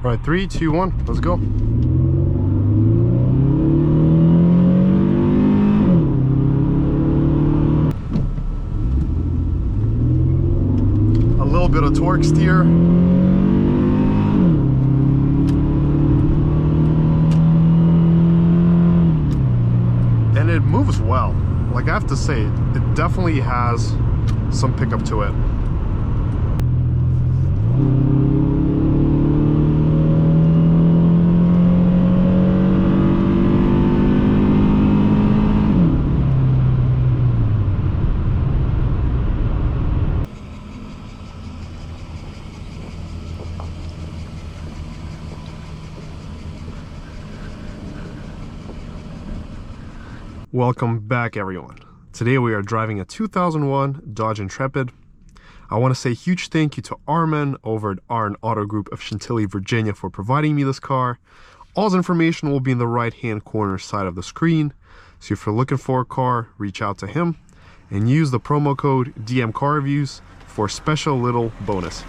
All right, 3, 2, 1, let's go. A little bit of torque steer. And it moves well. Like, I have to say, it definitely has some pickup to it. Welcome back, everyone. Today we are driving a 2001 Dodge Intrepid. I want to say a huge thank you to Armen over at AREN Auto Group of Chantilly, Virginia for providing me this car. All the information will be in the right hand corner side of the screen. So if you're looking for a car, reach out to him and use the promo code DMCarReviews for a special little bonus.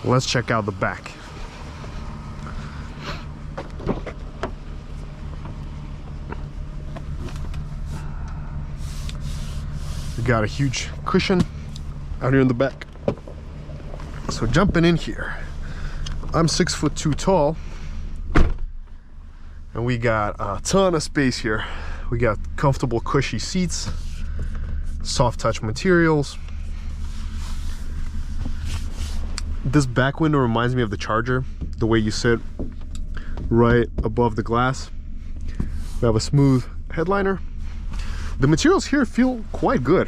Let's check out the back. We got a huge cushion out here in the back. So jumping in here, I'm 6'2" tall, and we got a ton of space here. We got comfortable, cushy seats, soft touch materials. This back window reminds me of the Charger, the way you sit right above the glass. We have a smooth headliner. The materials here feel quite good.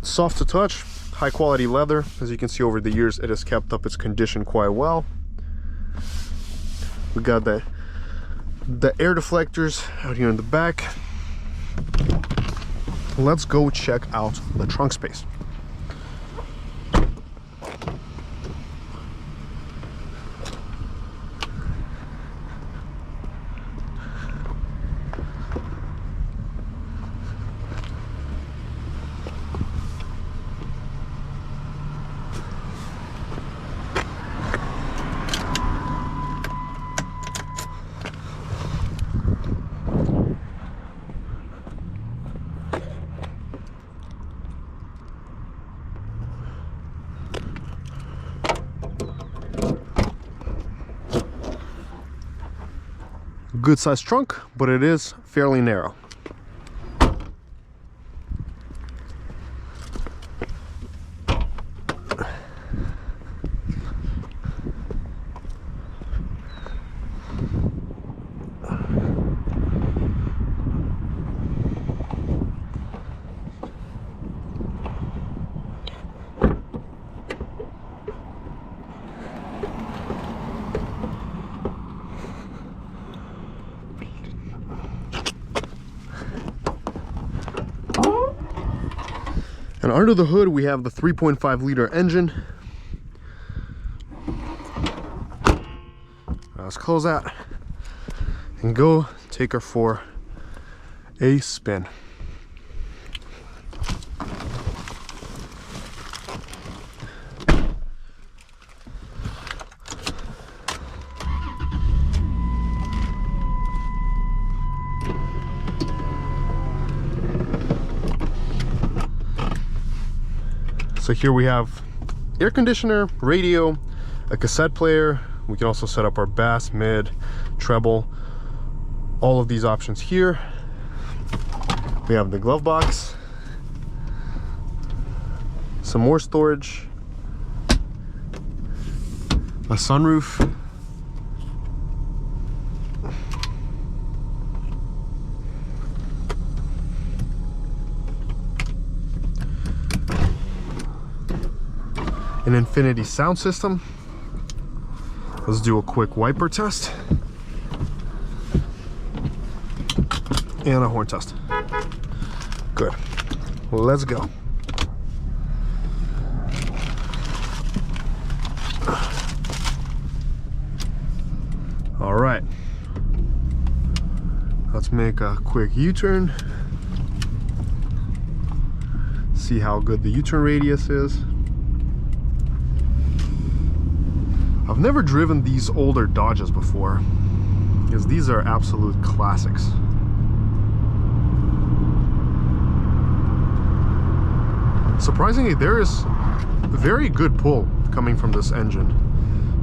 Soft to touch, high quality leather. As you can see, over the years it has kept up its condition quite well. We got the air deflectors out here in the back. Let's go check out the trunk space. Good sized trunk, but it is fairly narrow. And under the hood, we have the 3.5 liter engine. Let's close that and go take her for a spin. So here we have air conditioner, radio, a cassette player. We can also set up our bass, mid, treble, all of these options here. We have the glove box, some more storage, a sunroof, an infinity sound system. Let's do a quick wiper test and a horn test. Good. Let's go. All right. Let's make a quick U-turn. See how good the U-turn radius is. I've never driven these older Dodges before, because these are absolute classics. Surprisingly, there is very good pull coming from this engine.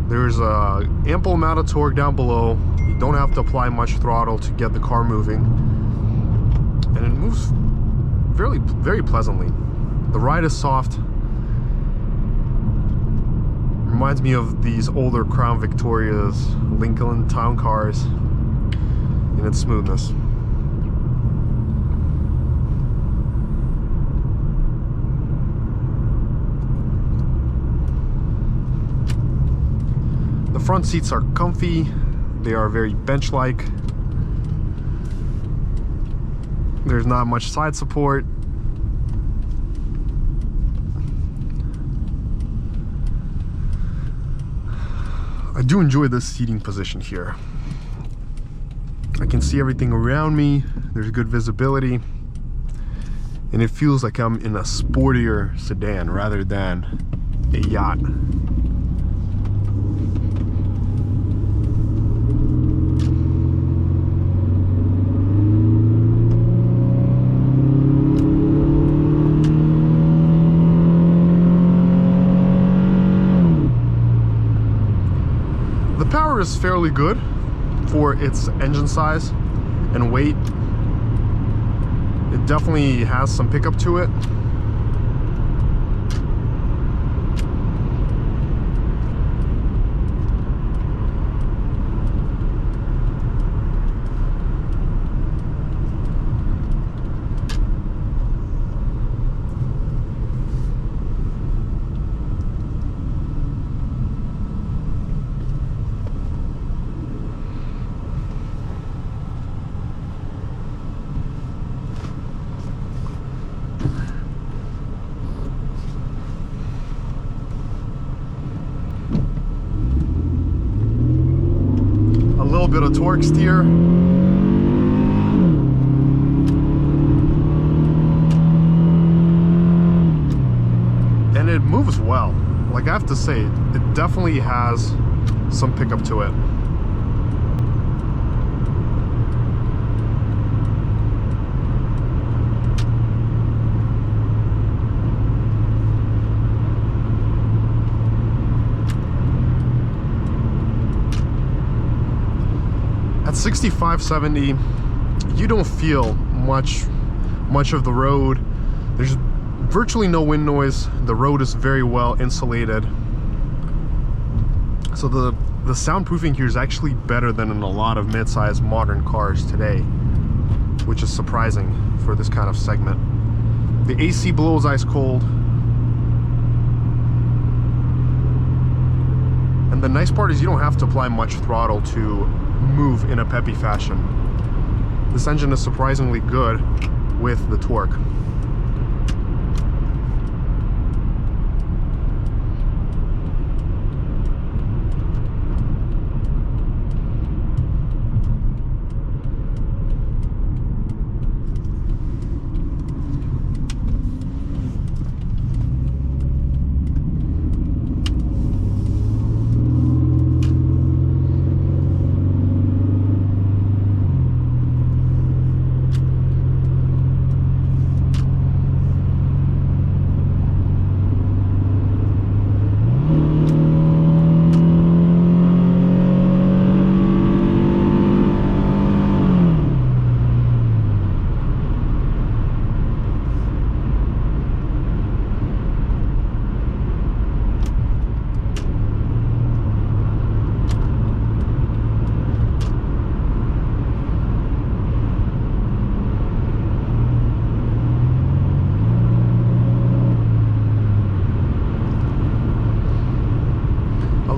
There's a ample amount of torque down below. You don't have to apply much throttle to get the car moving, and it moves very pleasantly. The ride is soft. Reminds me of these older Crown Victorias, Lincoln Town cars, in its smoothness. The front seats are comfy. They are very bench-like. There's not much side support. I do enjoy this seating position here. I can see everything around me. There's good visibility. And it feels like I'm in a sportier sedan rather than a yacht. The power is fairly good for its engine size and weight. It definitely has some pickup to it. Bit of torque steer. And it moves well. Like, I have to say, it definitely has some pickup to it. At 65, 70, you don't feel much of the road. There's virtually no wind noise. The road is very well insulated. So the soundproofing here is actually better than in a lot of mid-size modern cars today, which is surprising for this kind of segment. The AC blows ice cold. And the nice part is you don't have to apply much throttle to move in a peppy fashion. This engine is surprisingly good with the torque.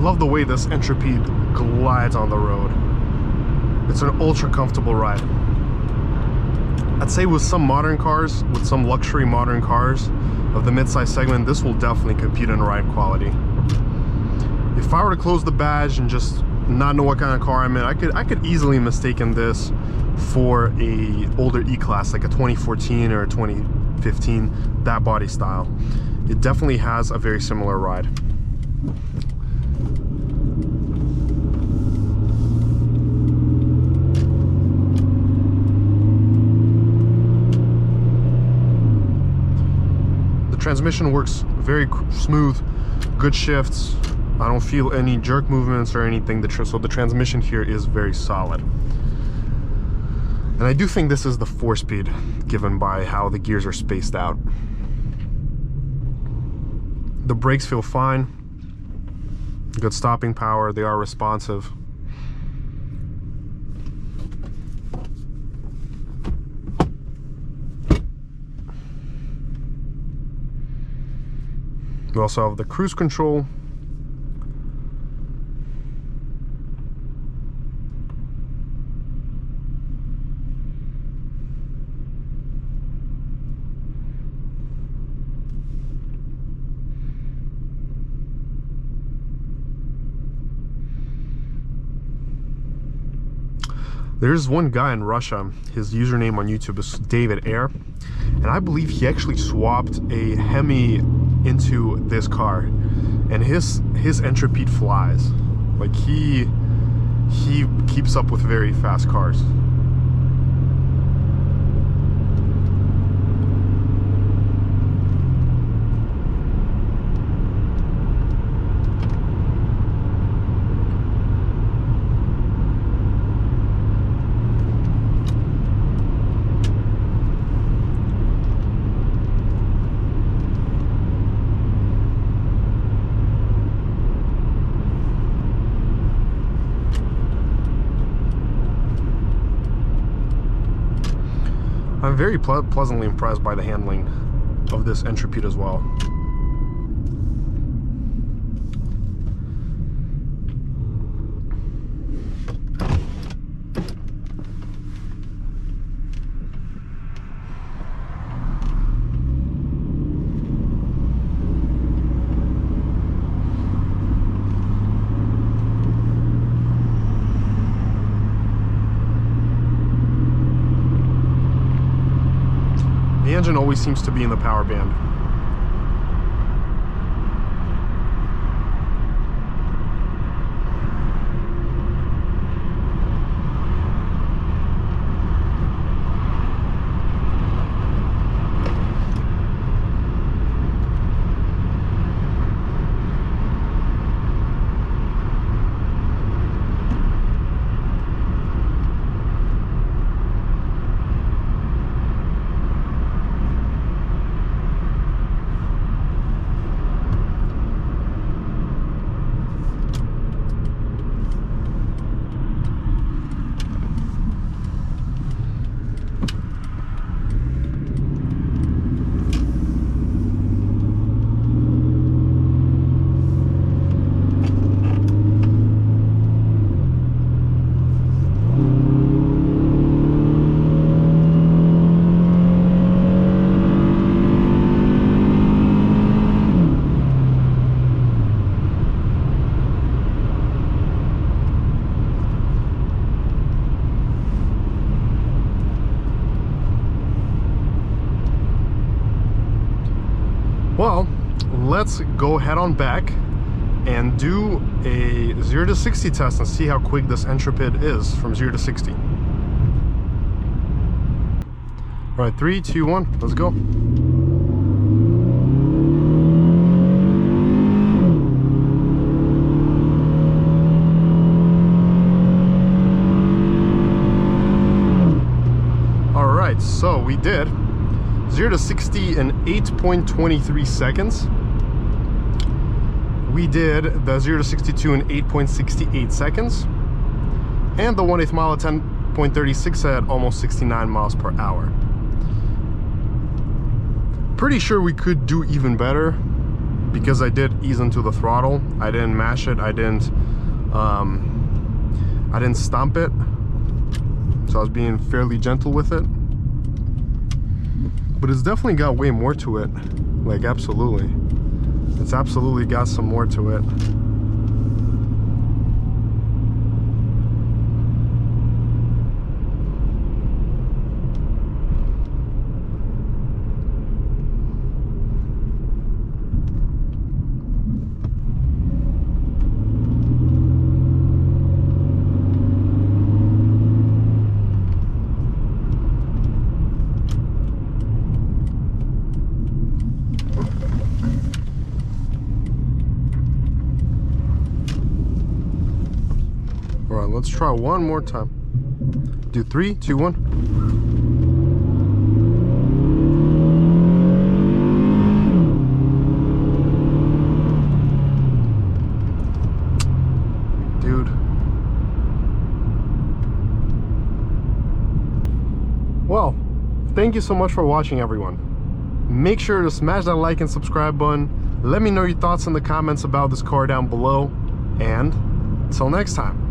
love the way this Intrepid glides on the road. It's an ultra comfortable ride. I'd say with some modern cars, with some luxury modern cars of the midsize segment, this will definitely compete in ride quality. If I were to close the badge and just not know what kind of car I'm in, I could easily mistaken this for a older E-Class, like a 2014 or a 2015, that body style. It definitely has a very similar ride. The transmission works very smooth, good shifts. I don't feel any jerk movements or anything, so the transmission here is very solid. And I do think this is the 4-speed, given by how the gears are spaced out. The brakes feel fine, good stopping power, they are responsive. We also have the cruise control. There's one guy in Russia, his username on YouTube is David Air, and I believe he actually swapped a Hemi into this car, and his Intrepid flies. Like he keeps up with very fast cars. I'm very pleasantly impressed by the handling of this Intrepid as well. The engine always seems to be in the power band. Well, let's go head on back and do a 0 to 60 test and see how quick this Intrepid is from 0 to 60. All right, 3, 2, 1, let's go. All right, so we did 0 to 60 in 8.23 seconds. We did the 0 to 62 in 8.68 seconds. And the 1/8 mile at 10.36 at almost 69 miles per hour. Pretty sure we could do even better, because I did ease into the throttle. I didn't mash it. I didn't stomp it. So I was being fairly gentle with it. But it's definitely got way more to it. Like, absolutely. It's absolutely got some more to it. All right, let's try one more time. Do 3, 2, 1. Dude. Well, thank you so much for watching, everyone. Make sure to smash that like and subscribe button. Let me know your thoughts in the comments about this car down below. And until next time.